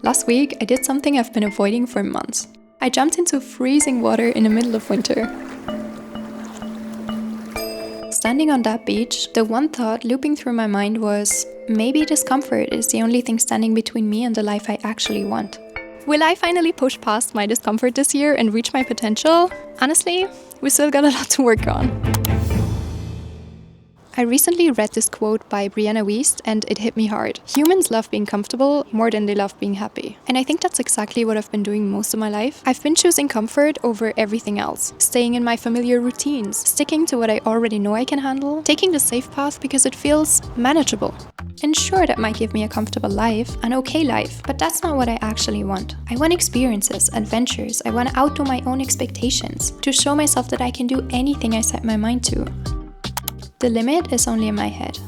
Last week, I did something I've been avoiding for months. I jumped into freezing water in the middle of winter. Standing on that beach, the one thought looping through my mind was, maybe discomfort is the only thing standing between me and the life I actually want. Will I finally push past my discomfort this year and reach my potential? Honestly, we still got a lot to work on. I recently read this quote by Brianna Wiest and it hit me hard. Humans love being comfortable more than they love being happy. And I think that's exactly what I've been doing most of my life. I've been choosing comfort over everything else, staying in my familiar routines, sticking to what I already know I can handle, taking the safe path because it feels manageable. And sure, that might give me a comfortable life, an okay life, but that's not what I actually want. I want experiences, adventures. I want to outdo my own expectations, to show myself that I can do anything I set my mind to. The limit is only in my head.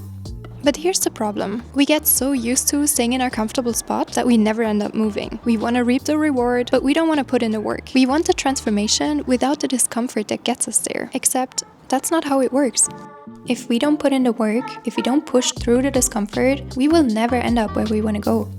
But here's the problem. We get so used to staying in our comfortable spot that we never end up moving. We want to reap the reward, but we don't want to put in the work. We want the transformation without the discomfort that gets us there. Except, that's not how it works. If we don't put in the work, if we don't push through the discomfort, we will never end up where we want to go.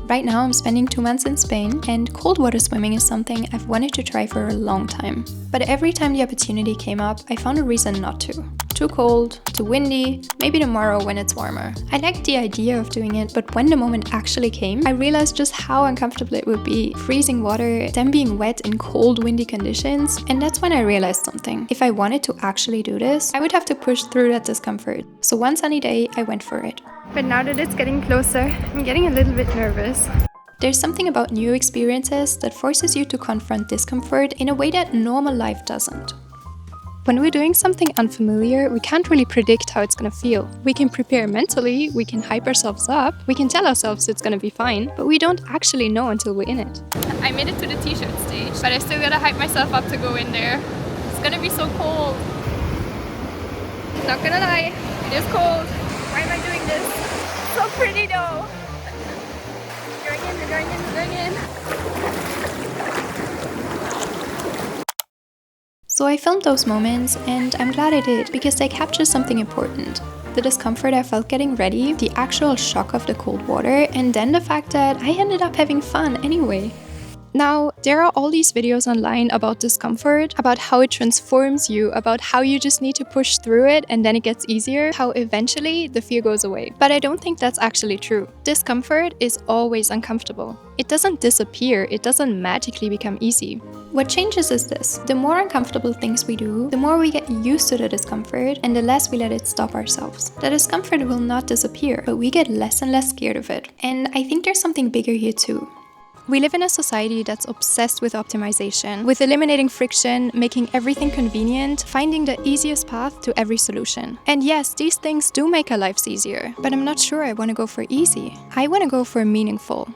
Right now, I'm spending 2 months in Spain, and cold water swimming is something I've wanted to try for a long time. But every time the opportunity came up, I found a reason not to. Too cold, too windy, maybe tomorrow when it's warmer. I liked the idea of doing it, but when the moment actually came, I realized just how uncomfortable it would be. Freezing water, then being wet in cold, windy conditions, and that's when I realized something. If I wanted to actually do this, I would have to push through that discomfort. So one sunny day, I went for it. But now that it's getting closer, I'm getting a little bit nervous. There's something about new experiences that forces you to confront discomfort in a way that normal life doesn't. When we're doing something unfamiliar, we can't really predict how it's gonna feel. We can prepare mentally, we can hype ourselves up, we can tell ourselves it's gonna be fine, but we don't actually know until we're in it. I made it to the t-shirt stage, but I still gotta hype myself up to go in there. It's gonna be so cold. Not gonna lie, it is cold. Why am I doing this? So pretty though. Going in. So I filmed those moments, and I'm glad I did, because they capture something important. The discomfort I felt getting ready, the actual shock of the cold water, and then the fact that I ended up having fun anyway. Now, there are all these videos online about discomfort, about how it transforms you, about how you just need to push through it and then it gets easier, how eventually the fear goes away. But I don't think that's actually true. Discomfort is always uncomfortable. It doesn't disappear, it doesn't magically become easy. What changes is this: the more uncomfortable things we do, the more we get used to the discomfort, and the less we let it stop ourselves. The discomfort will not disappear, but we get less and less scared of it. And I think there's something bigger here too. We live in a society that's obsessed with optimization, with eliminating friction, making everything convenient, finding the easiest path to every solution. And yes, these things do make our lives easier, but I'm not sure I want to go for easy. I want to go for meaningful.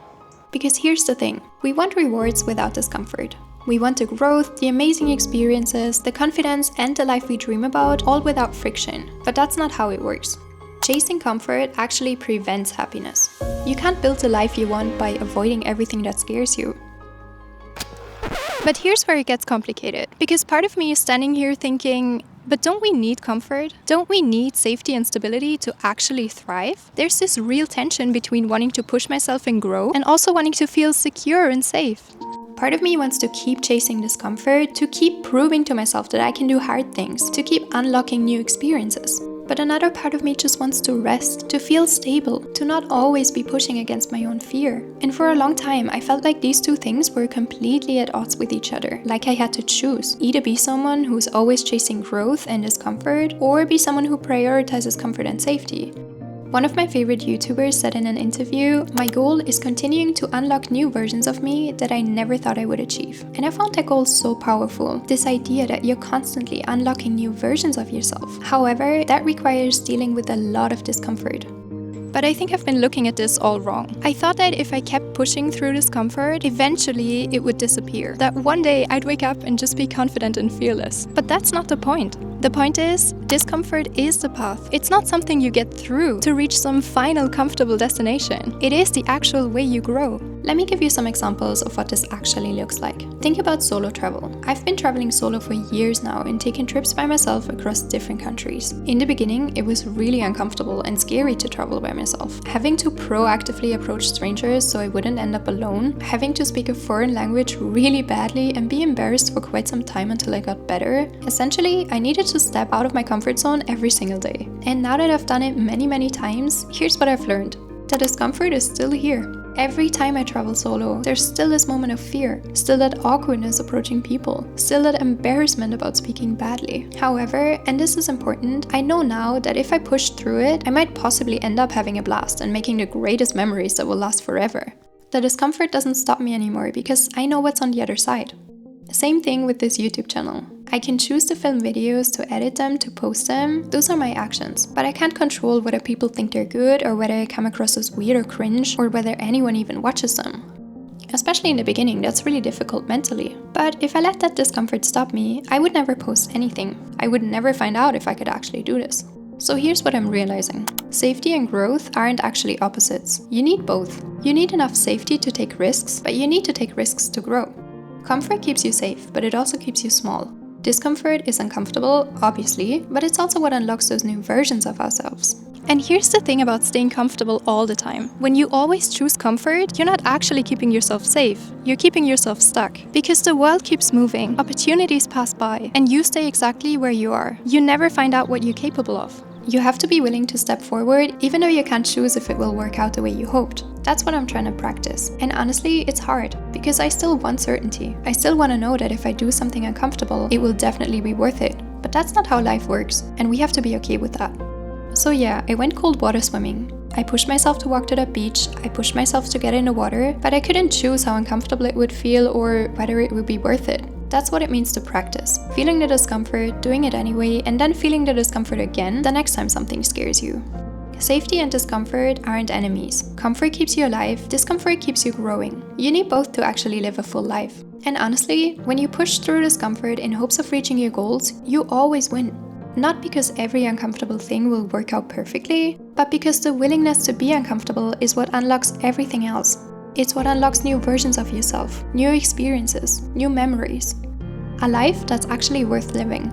Because here's the thing, we want rewards without discomfort. We want the growth, the amazing experiences, the confidence, and the life we dream about, all without friction. But that's not how it works. Chasing comfort actually prevents happiness. You can't build the life you want by avoiding everything that scares you. But here's where it gets complicated, because part of me is standing here thinking, but don't we need comfort? Don't we need safety and stability to actually thrive? There's this real tension between wanting to push myself and grow and also wanting to feel secure and safe. Part of me wants to keep chasing discomfort, to keep proving to myself that I can do hard things, to keep unlocking new experiences. But another part of me just wants to rest, to feel stable, to not always be pushing against my own fear. And for a long time, I felt like these two things were completely at odds with each other. Like I had to choose. Either be someone who's always chasing growth and discomfort, or be someone who prioritizes comfort and safety. One of my favorite YouTubers said in an interview, "My goal is continuing to unlock new versions of me that I never thought I would achieve." And I found that goal so powerful, this idea that you're constantly unlocking new versions of yourself. However, that requires dealing with a lot of discomfort. But I think I've been looking at this all wrong. I thought that if I kept pushing through discomfort, eventually it would disappear. That one day I'd wake up and just be confident and fearless. But that's not the point. The point is, discomfort is the path. It's not something you get through to reach some final comfortable destination. It is the actual way you grow. Let me give you some examples of what this actually looks like. Think about solo travel. I've been traveling solo for years now and taking trips by myself across different countries. In the beginning, it was really uncomfortable and scary to travel by myself. Having to proactively approach strangers so I wouldn't end up alone, having to speak a foreign language really badly and be embarrassed for quite some time until I got better. Essentially, I needed to step out of my comfort zone every single day. And now that I've done it many times, here's what I've learned. The discomfort is still here. Every time I travel solo, there's still this moment of fear, still that awkwardness approaching people, still that embarrassment about speaking badly. However, and this is important, I know now that if I push through it, I might possibly end up having a blast and making the greatest memories that will last forever. The discomfort doesn't stop me anymore because I know what's on the other side. Same thing with this YouTube channel. I can choose to film videos, to edit them, to post them. Those are my actions. But I can't control whether people think they're good or whether I come across as weird or cringe or whether anyone even watches them. Especially in the beginning, that's really difficult mentally. But if I let that discomfort stop me, I would never post anything. I would never find out if I could actually do this. So here's what I'm realizing. Safety and growth aren't actually opposites. You need both. You need enough safety to take risks, but you need to take risks to grow. Comfort keeps you safe, but it also keeps you small. Discomfort is uncomfortable, obviously, but it's also what unlocks those new versions of ourselves. And here's the thing about staying comfortable all the time. When you always choose comfort, you're not actually keeping yourself safe. You're keeping yourself stuck. Because the world keeps moving, opportunities pass by, and you stay exactly where you are. You never find out what you're capable of. You have to be willing to step forward, even though you can't choose if it will work out the way you hoped. That's what I'm trying to practice. And honestly, it's hard, because I still want certainty. I still want to know that if I do something uncomfortable, it will definitely be worth it. But that's not how life works, and we have to be okay with that. So yeah, I went cold water swimming. I pushed myself to walk to that beach, I pushed myself to get in the water, but I couldn't choose how uncomfortable it would feel or whether it would be worth it. That's what it means to practice. Feeling the discomfort, doing it anyway, and then feeling the discomfort again the next time something scares you. Safety and discomfort aren't enemies. Comfort keeps you alive, discomfort keeps you growing. You need both to actually live a full life. And honestly, when you push through discomfort in hopes of reaching your goals, you always win. Not because every uncomfortable thing will work out perfectly, but because the willingness to be uncomfortable is what unlocks everything else. It's what unlocks new versions of yourself, new experiences, new memories. A life that's actually worth living.